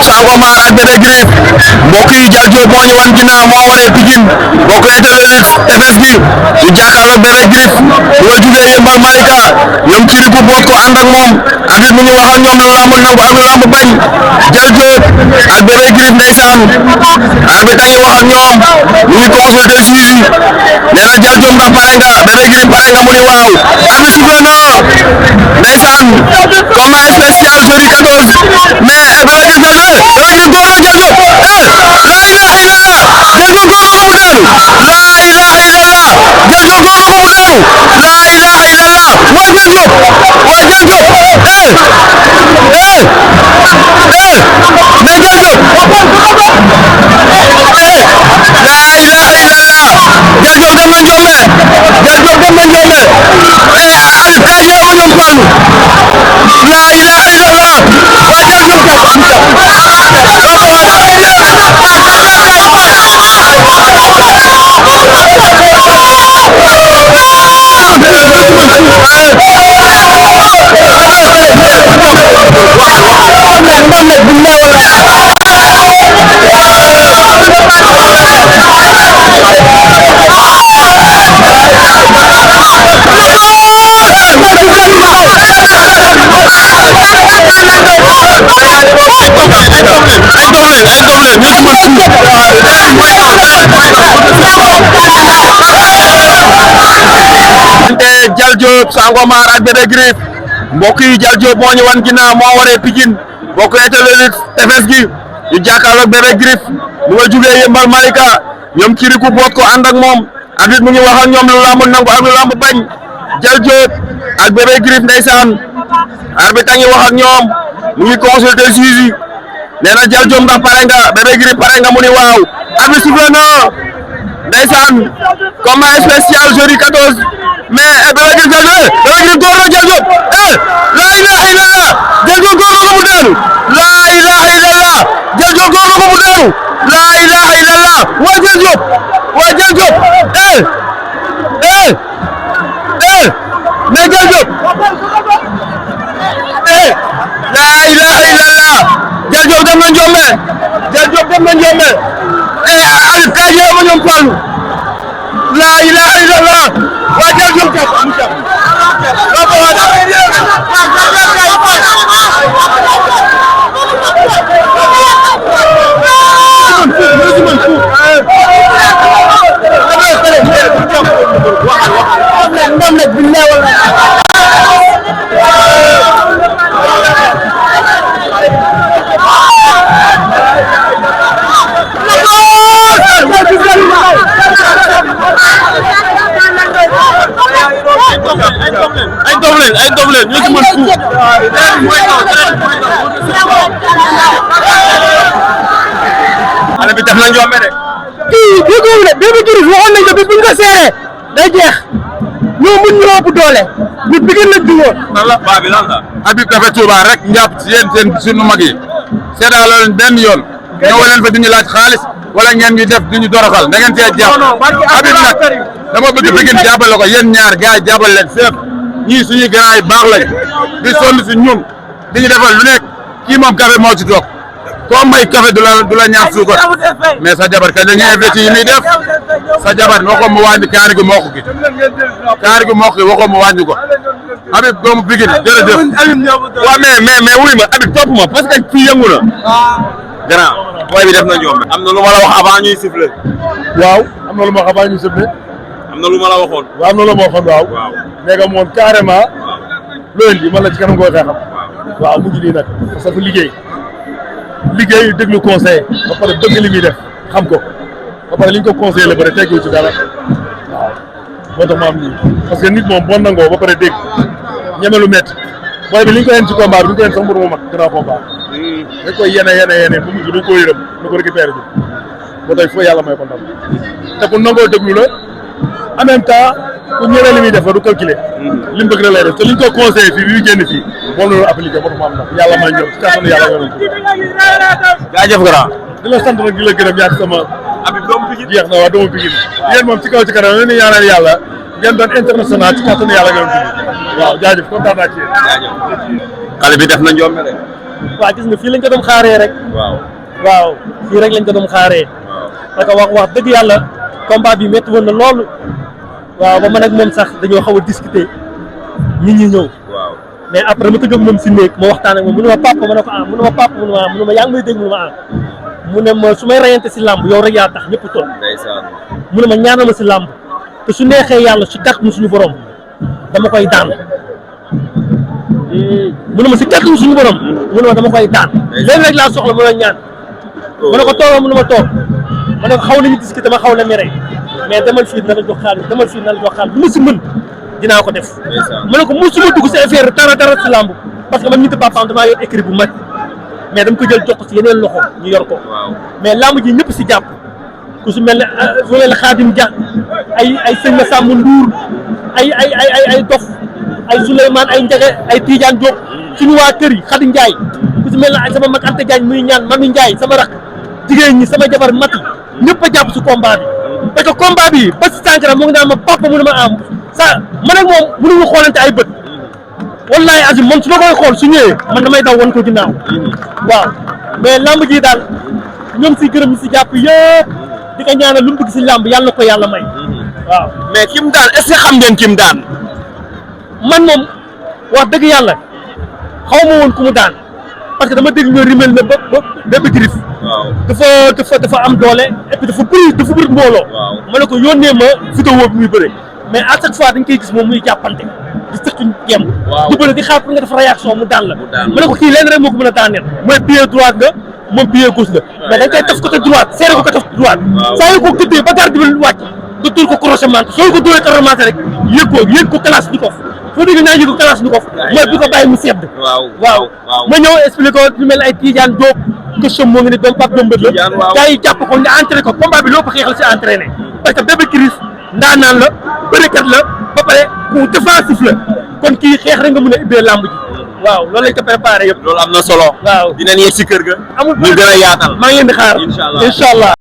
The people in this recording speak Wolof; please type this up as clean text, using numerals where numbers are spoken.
Sangomar ak Bébé Gris mbokk yi Dial Diop moo ñu wan ginnaaw moo waree Pikine mbokk yi état de tefes gi ñu jàkkaarloog Bébé Gris bu la jugee Yëmbal Malika ñoom ci riku boot ko ànd ak moom arbitre mu ngi wax ak ñoom lu lamb nangu ak lu lamb bañ Dial Diop ak Bébé Gris ndeysaan arbitre ngi wax ak ñoom ñu ngi consulter juge yi nee na Dial Diop ndax pare nga Bébé Gris pare nga mu ni waaw arbitre sifflé na ndeysaan combat spécial jeudi 14 mai Bébé Gris door na Dial Diop la ilaha illallah Dial Diop door na ko mu daanu la ilaha illallah Dial Diop door na ko mu daanu la ilaha illallah waa Dial Diop mais Dial Diop la ilaha illallah Dial Diop dem na Ndiomé Dial Diop dem na Ndiomé Alif ka yeewu ñoom Fallou la ilaha illallah waa Dial Diop Dial Diop Sangomar ak Bébé Gris mbokk yi Dial Diop moo ñu wan ginnaaw moo waree Pikine mbokk yi état de tefes gi ñu jàkkaarloog Bébé Gris mu nga jugee Yëmbal Malika ñoom ci riku boot ko ànd ak moom arbitre mu ngi wax ak ñoom lu lamb nangu ak lu lamb bañ Dial Diop ak Bébé Gris ndeysaan arbitre ngi wax ak ñoom mu ngi consulter juge yi nee na Dial Diop ndax pare nga Bébé Gris pare nga mu ni waaw arbitre sifflé na ndeysaan combat spécial jeudi 14 mais Bébé Gris door na Dial Diop la ilaha illallah Dial Diop door na ko mu daanu la ilaha illallah Dial Diop door na ko mu daanu la ilaha illallah waa Dial Diop mais Dial Diop la ilaha illallah Dial Diop dem na Ndiomé Dial Diop dem na Ndiomé Alif ka yeewu ñoom Fallou la ilaha illallah waa Dial Diop ay doom leen ñoo ci mën fuuf xale bi def na Ndiomé de kii déggoo ne Bébé Gris waxoon nañ ko bis bu ñu ko seeree day jeex ñoo mun ñoo ëpp doole ñu Pikine lañ dugoon lan la baa bi lan la Habib Café Touba rek njàpp ci yéen seen sunu mag yi seedaa la leen benn yoon ñëw leen fa di ñu laaj xaalis wala ngeen ñu def di ñu doroxal da ngeen cee jàpp Habib nag dama bëgg Pikine jàppale ko yéen ñaar gars yi jàppale leen fépp ñii suñuy grand yi baax lañ di sonn si ñun di ñu defal lu nekk kii moom café moo ci toog koo may café du la ñaan suukar mais sa jabar kañ la ñuy investi yi muy def sa jabar waxoon mu wàññi kaani gu mokk gi waxoon mu wàññi ko Habib doomu Pikine jërëjëf waaw mais wuy ma Habib topp ma parce que fii yëngu na grand booy bi def na Ndiomé am na lu ma la wax avant ñuy siffler waaw am na lu ma wax avant ñuy siffler am na lu ma la waxoon waaw am na lu ma waxoon waaw nee nga moom carrément loolu indi man la ci kanam koy xeexam waaw mu ngi nii nag parce que liggéey déglu conseil ba pare bëgg li muy def xam ko ba pare li ñu ko conseillé la bëri teggu ci dara waaw moo tax ma am nii parce que nit moom boo nangoo ba pare dégg ñeme lu métti booy bi li ñu ko yen ci combat bi du ñu ko yen sax mbir mu mag grand combat dañ koy yene bu mujj dañ ko yërëm na ko récupéré ji ba tey foo yàlla may ko ndam te ku nangoo déglu la en même temps ku ñëwee li muy def la du calculer li mu bëgg rek lay def te li ñu ko conseillé fii bi ñu génn fii moom la ñu appliqué moo tax mu am ndam yàlla may ñëw ci kàttanu yàlla yoroon jaajëf grand di la sant nag di la gërëm yaa sama Habib doomu Pikine jeex na waa doomu Pikine yéen moom ci kaw ci kanam leen ñaanal yàlla ngeen doon international ci kàttanu yàlla ngeen waaw jaajëf kontaan naa ci yéen xale bi def na Ndiomé de waaw gis nga fii lañ ko doon xaaree rek. waaw fii rek lañ ko doon xaaree. parce que wax dëgg yàlla combat bi métti woon na loolu. waaw ba man ak moom sax dañoo xaw a discuter nit ñi ñëw. mais après ma tëgg ak moom si néeg ma waxtaan ak moom mu ne ma papa ma ne ko mu ne ma papa mu ne ma yaa ngi may dégg mu ne ma mu ne ma su may rayante si làmb yow rek yaa tax ñëpp toog. mu ne ma ñaanal ma si làmb te su neexee yàlla si kàttanu suñu borom dama koy daan. mu ne ma si kàttanu suñu borom mu ne ma dama koy daan. léegi rek laa soxla mu ne ñaan. ma ne ko toogoo mu ne ma toog ma ne ko xaw nañu discuter ma xaw na mere mais demal fii na la jox xaalis demal fii na la jox xaalis lu ma si mën dinaa ko def. ma ne ko mosuma dugg si affaire dara si làmb parce que man nit papaam damaa yor écrit bu mag mais dama ko jël jox ko si yeneen loxo ñu yor ko. mais làmb ji ñëpp si jàpp ku si mel ne fu mel ne Xaadim Dia ay sëñ na Sàmm Ndour ay Dof ay Souleymane ay Njege ay Tidiane Diop suñu waa kër yi Xadi Ndiaye ku si mel ne ay sama mag Anta Diagne muy ñaan Mami Ndiaye sama rak jigéen ñi sama jabar Mati ñëpp a jàpp si combat bi parce que combat bi ba si sànq mu ngi naan ma papa mu ne ma am sa man ak moom mënuñu xoolante ay bët wallahi azim man su ma koy xool su ñëwee man damay daw wan ko ginnaaw waaw mais lamb ji daal ñoom si gërëm ñi si jàpp yëpp di ko ñaanal lu mu bëgg si lamb yàlla na ko yàlla may waaw. mais kim daan est-ce que xam ngeen kim daan. man moom wax dëgg yàlla xaw ma woon ku mu daan parce que dama dégg ñoo rimel na ba Bébé Griff. dafa am doole et puis dafa bëri mbooloo. ma ne ko yónnee ma vidéo bi muy bëre mais à chaque fois dañ koy gis moom muy jàppante di sëqi gemb di bëre di xaar pour nga def réaction mu daan la ma ne ko kii leen rek moo ko mën a daaneel mooy pied droite nga moom pied gauche nga mais dañ koy taf côté droite seere ko côté droite saa yu ko tëddee ba garde bi wàcc nga dóor ko crochet mante soo ko dóoree crochet rek yëg ko classe ni kof foo dégg naa yëg ko classe ni kof mooy bi ko bàyyi mu sedd waaw ma ñëw expliqué ko ñu mel ay Tidiane Diop question moo ngi ne doom Pape Dombe la gars yi jàpp ko nga entraîné ko combat bi loo ko xeexal si entraîné parce que Bébé Griff ndaanaan la bërekat la ba pare ku défensif la kon kii xeex rek nga mën a ubbee làmb ji waaw loolu lañ ko préparé yëpp. loolu am na solo. waaw dinañ yegg si kër ga. amul ñu gën a yaatal. maa ngi leen di xaar incha allah.